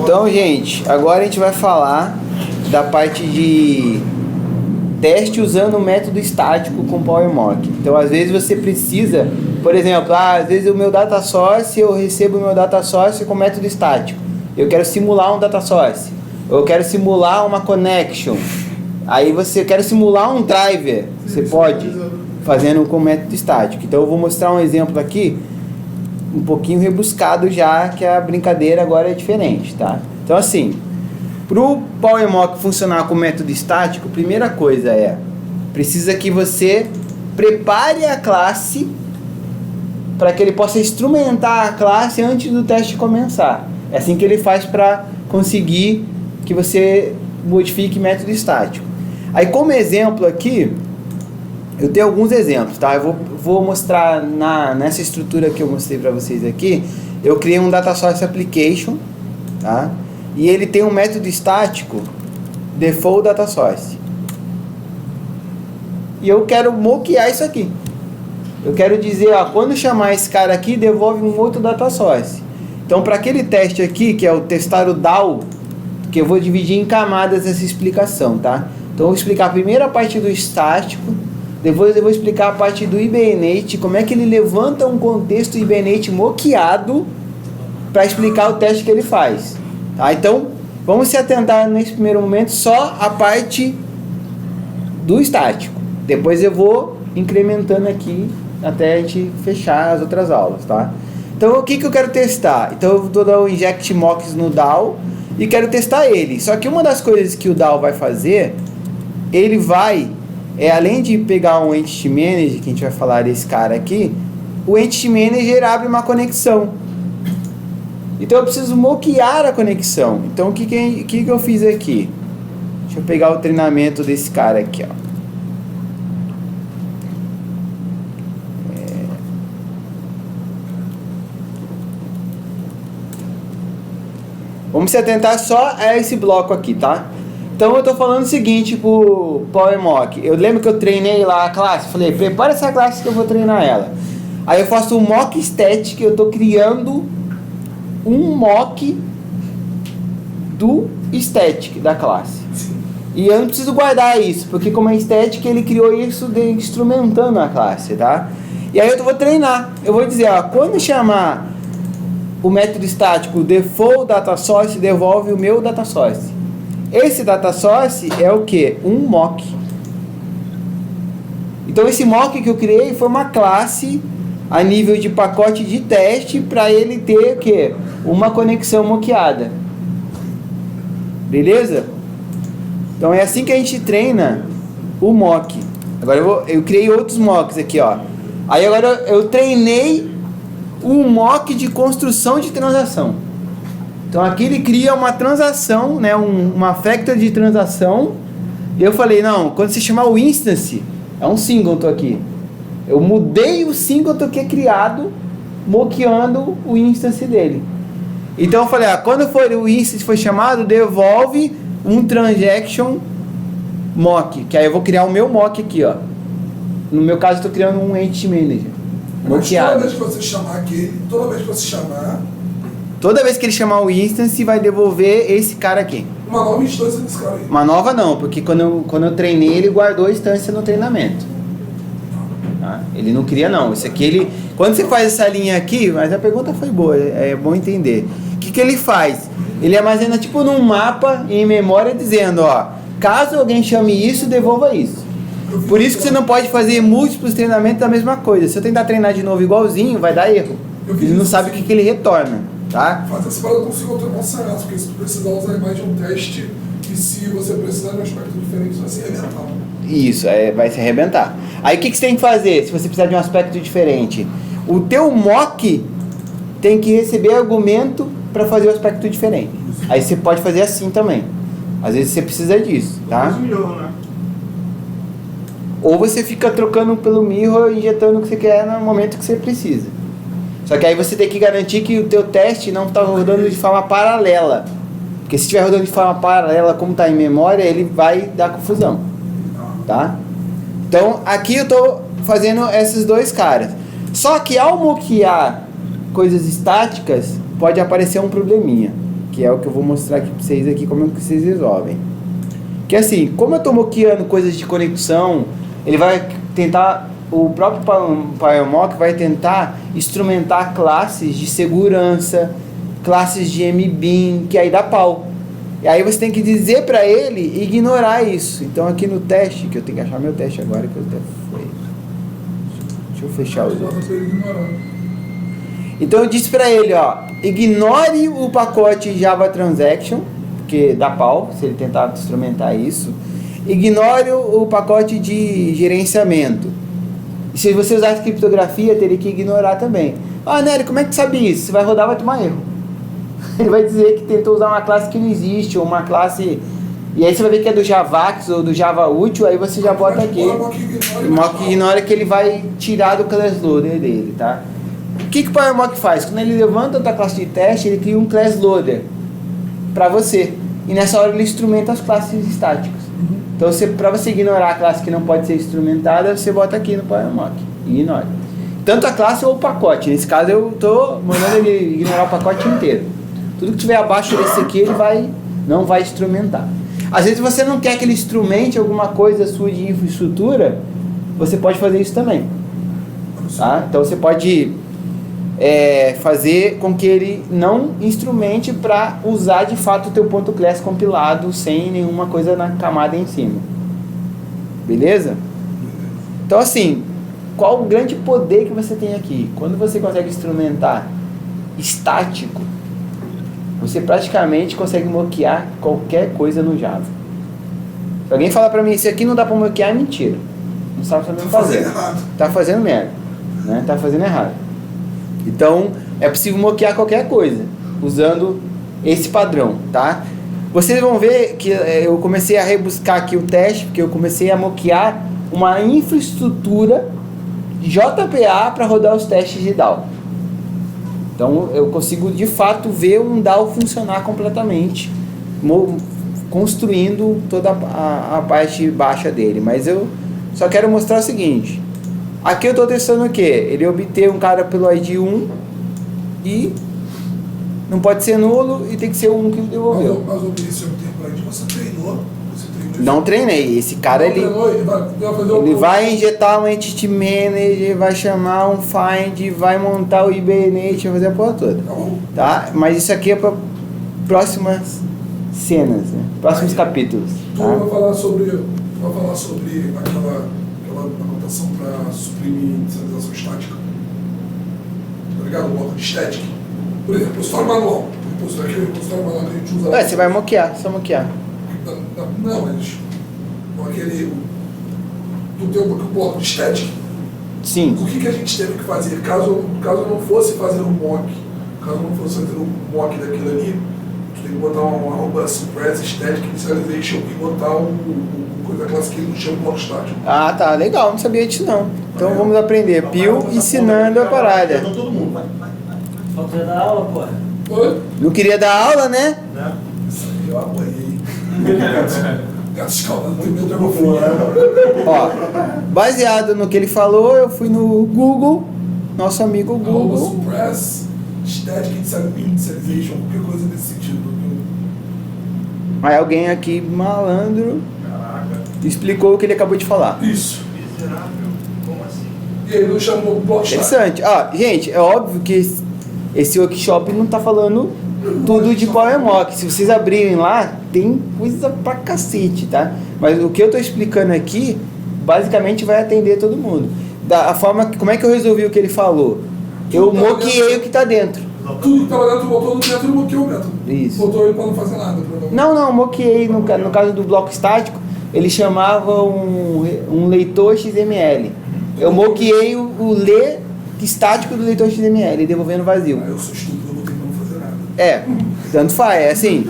Então, gente, agora a gente vai falar da parte de teste usando o método estático com PowerMock. Então, às vezes você precisa, por exemplo, às vezes o meu data source, eu recebo o meu data source com método estático. Eu quero simular um data source. Eu quero simular uma connection. Aí você quer simular um driver. Você pode, fazendo com método estático. Então, eu vou mostrar um exemplo aqui, um pouquinho rebuscado já, que a brincadeira agora é diferente, tá? Então, assim, para o PowerMock funcionar com método estático, primeira coisa precisa que você prepare a classe para que ele possa instrumentar a classe antes do teste começar. É assim que ele faz para conseguir que você modifique método estático. Aí, como exemplo aqui, eu tenho alguns exemplos, tá? Eu vou mostrar nessa estrutura que eu mostrei para vocês aqui. Eu criei um Data Source Application, tá? E ele tem um método estático, default data source. E eu quero mockear isso aqui. Eu quero dizer, quando chamar esse cara aqui, devolve um outro data source. Então, para aquele teste aqui, que é o testar o DAO, que eu vou dividir em camadas essa explicação, tá? Então, eu vou explicar primeiro a parte do estático, depois eu vou explicar a parte do Hibernate, como é que ele levanta um contexto Hibernate mockeado para explicar o teste que ele faz. Tá? Então, vamos se atentar nesse primeiro momento só a parte do estático. Depois eu vou incrementando aqui até a gente fechar as outras aulas, tá? Então, o que eu quero testar? Então, eu vou dar o inject mocks no DAO e quero testar ele. Só que uma das coisas que o DAO vai fazer, ele vai, além de pegar um Entity Manager, que a gente vai falar desse cara aqui, o Entity Manager abre uma conexão. Então eu preciso mockear a conexão. Então o que eu fiz aqui? Deixa eu pegar o treinamento desse cara aqui, ó. Vamos se atentar só a esse bloco aqui, tá? Então eu tô falando o seguinte pro PowerMock. Eu lembro que eu treinei lá a classe, falei, prepara essa classe que eu vou treinar ela. Aí eu faço o mock static, eu tô criando um mock do static da classe. E eu não preciso guardar isso, porque como é static, ele criou isso instrumentando a classe, tá? E aí eu vou treinar. Eu vou dizer, quando chamar o método estático default data source, devolve o meu data source. Esse data source é o que? Um mock. Então esse mock que eu criei foi uma classe a nível de pacote de teste para ele ter o quê? Uma conexão mockeada. Beleza? Então é assim que a gente treina o mock. Agora eu criei outros mocks aqui, ó. Aí agora eu treinei um mock de construção de transação. Então aqui ele cria uma transação, né, uma factor de transação. E eu falei, não, quando você chamar o instance, é um singleton aqui. Eu mudei o singleton que é criado, mockeando o instance dele. Então eu falei, quando for o instance foi chamado, devolve um transaction mock. Que aí eu vou criar o meu mock aqui, ó. No meu caso, eu estou criando um Entity Manager. Mockeado. Toda vez que você chamar aqui, toda vez que ele chamar o instance, vai devolver esse cara aqui. Uma nova instância desse cara aí. Uma nova não, porque quando eu treinei, ele guardou a instância no treinamento. Tá? Ele não cria não. Isso aqui, quando você faz essa linha aqui, mas a pergunta foi boa, é bom entender. O que ele faz? Ele armazena tipo num mapa em memória dizendo, caso alguém chame isso, devolva isso. Por isso que você não pode fazer múltiplos treinamentos da mesma coisa. Se eu tentar treinar de novo igualzinho, vai dar erro. Ele não sabe o que ele retorna, tá? Fazer essa parada consigo outro consenso, porque se tu precisar usar mais de um teste, e se você precisar de um aspecto diferente, vai se arrebentar. Isso, vai se arrebentar. Aí o que você tem que fazer se você precisar de um aspecto diferente? O teu mock tem que receber argumento para fazer o aspecto diferente. Aí você pode fazer assim também. Às vezes você precisa disso, tá? Né? Ou você fica trocando pelo mirror e injetando o que você quer no momento que você precisa. Só que aí você tem que garantir que o teu teste não está rodando de forma paralela. Porque se estiver rodando de forma paralela, como está em memória, ele vai dar confusão. Tá? Então, aqui eu estou fazendo esses dois caras. Só que ao mockear coisas estáticas, pode aparecer um probleminha, que é o que eu vou mostrar aqui para vocês aqui, como é que vocês resolvem. Que assim, como eu estou moqueando coisas de conexão, ele vai tentar, o próprio PowerMock vai tentar instrumentar classes de segurança, classes de MBIM, que aí dá pau. E aí você tem que dizer para ele ignorar isso. Então aqui no teste, que eu tenho que achar meu teste agora, que eu até foi. Deixa eu fechar os outros. Então eu disse para ele, ó, ignore o pacote Java Transaction, porque dá pau se ele tentar instrumentar isso. Ignore o pacote de gerenciamento. E se você usar criptografia, teria que ignorar também. Ah, Nery, como é que tu sabe isso? Você vai rodar, vai tomar erro. Ele vai dizer que tentou usar uma classe que não existe, ou uma classe... E aí você vai ver que é do Javax ou do Java útil, aí você já bota aqui. Mock ignora que ele vai tirar do class loader dele, tá? O que o PowerMock faz? Quando ele levanta outra classe de teste, ele cria um class loader para você. E nessa hora ele instrumenta as classes estáticas. Então, para você ignorar a classe que não pode ser instrumentada, você bota aqui no PowerMock e ignora. Tanto a classe ou o pacote. Nesse caso, eu estou mandando ele ignorar o pacote inteiro. Tudo que tiver abaixo desse aqui, ele não vai instrumentar. Às vezes você não quer que ele instrumente alguma coisa sua de infraestrutura, você pode fazer isso também. Tá? Então, você pode fazer com que ele não instrumente para usar de fato o teu ponto class compilado sem nenhuma coisa na camada em cima. Beleza? Então assim, qual o grande poder que você tem aqui? Quando você consegue instrumentar estático, você praticamente consegue moquear qualquer coisa no Java. Se alguém falar para mim, isso aqui não dá para moquear, é mentira. Não sabe o que está fazendo. Está fazendo merda. Né? Está fazendo errado. Então, é possível moquear qualquer coisa, usando esse padrão, tá? Vocês vão ver que eu comecei a rebuscar aqui o teste, porque eu comecei a moquear uma infraestrutura de JPA para rodar os testes de DAO. Então, eu consigo, de fato, ver um DAO funcionar completamente, construindo toda a parte baixa dele. Mas eu só quero mostrar o seguinte... Aqui eu estou testando o quê? Ele obter um cara pelo ID 1 e não pode ser nulo e tem que ser o 1 que devolveu. Mas o esse obter pelo ID você treinou? Não treinei. Esse cara ele vai injetar um entity manager, vai chamar um find, vai montar o Hibernate, vai fazer a porra toda. Tá? Mas isso aqui é para próximas cenas, né? Próximos capítulos. Tu tá? vai falar sobre aquela anotação para suprimir inicialização estática. Tá ligado? O bloco de static. Por exemplo, repositório manual. Aquele repositório manual que a gente usa. Você vai moquear, só moquear. Não, mas aquele. Tu tem um bloco de static. Sim. O que a gente teve que fazer? Caso não fosse fazer um mock, caso não fosse fazer um mock daquilo ali, tu tem que botar uma arroba suppress static initialization e botar coisa classe que ele não chama bloco estático. Ah, tá, legal, não sabia disso não. Então vamos aprender. Pio ensinando a parada. Todo mundo, vai. Falta dar aula, porra. Oi? Não queria dar aula, né? Isso aí eu apanhei. Gato escaldado, não tem medo de água fria. Ó, baseado no que ele falou, eu fui no Google, nosso amigo Arroba Google. suppress static initialization, qualquer coisa nesse sentido. Aí alguém aqui, malandro, Caraca. explicou o que ele acabou de falar. Isso. Miserável. Como assim? E ele não chamou bloco estático. Interessante. Ó, gente, é óbvio que esse workshop não tá falando tudo de PowerMock. Se vocês abrirem lá, tem coisa pra cacete, tá? Mas o que eu tô explicando aqui, basicamente vai atender todo mundo. Da forma, como é que eu resolvi o que ele falou? Eu moqueei o que tá dentro. Tudo que estava dentro, botou no método e bloqueou o método. Isso. Botou ele para não fazer nada. Provavelmente. Não, moqueei. No caso do bloco estático, ele chamava um leitor XML. Eu moqueei o ler estático do leitor XML, devolvendo vazio. Aí eu sou estúpido, eu não tenho como fazer nada. Tanto faz. É assim,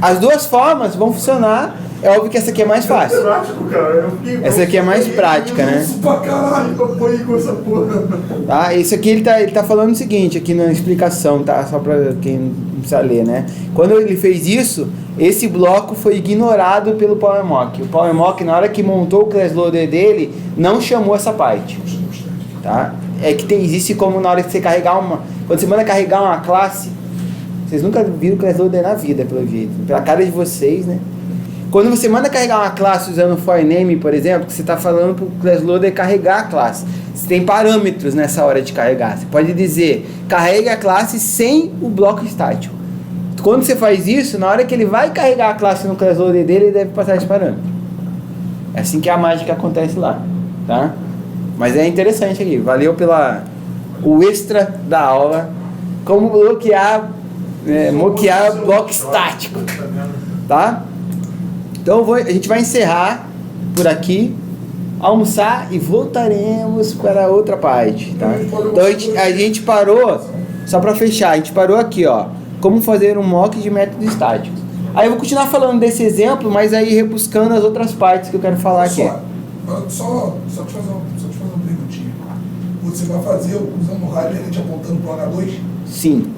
as duas formas vão funcionar. É óbvio que essa aqui é mais fácil. Prático, cara. Essa aqui é mais prática, né? Isso pra caralho, eu apanhei com essa porra. Tá? Isso aqui ele tá falando o seguinte, aqui na explicação, tá? Só pra quem não precisa ler, né? Quando ele fez isso, esse bloco foi ignorado pelo PowerMock. O PowerMock, na hora que montou o class loader dele, não chamou essa parte. Tá? É que existe como na hora que você carregar quando você manda carregar uma classe, Vocês nunca viram class loader na vida, pelo jeito. Pela cara de vocês, né? Quando você manda carregar uma classe usando for name, por exemplo, que você está falando para o class loader carregar a classe. Você tem parâmetros nessa hora de carregar. Você pode dizer, carregue a classe sem o bloco estático. Quando você faz isso, na hora que ele vai carregar a classe no class loader dele, ele deve passar esse parâmetro. É assim que a mágica acontece lá, tá? Mas é interessante aqui. Valeu o extra da aula. Como bloquear, moquear bloco estático, tá? Então a gente vai encerrar por aqui, almoçar e voltaremos para outra parte, tá? Então a gente parou, só para fechar, a gente parou aqui, ó, como fazer um mock de métodos estáticos. Aí eu vou continuar falando desse exemplo, mas aí rebuscando as outras partes que eu quero falar aqui. Só te fazer uma perguntinha. Você vai fazer usando o raio e a gente apontando para o H2? Sim.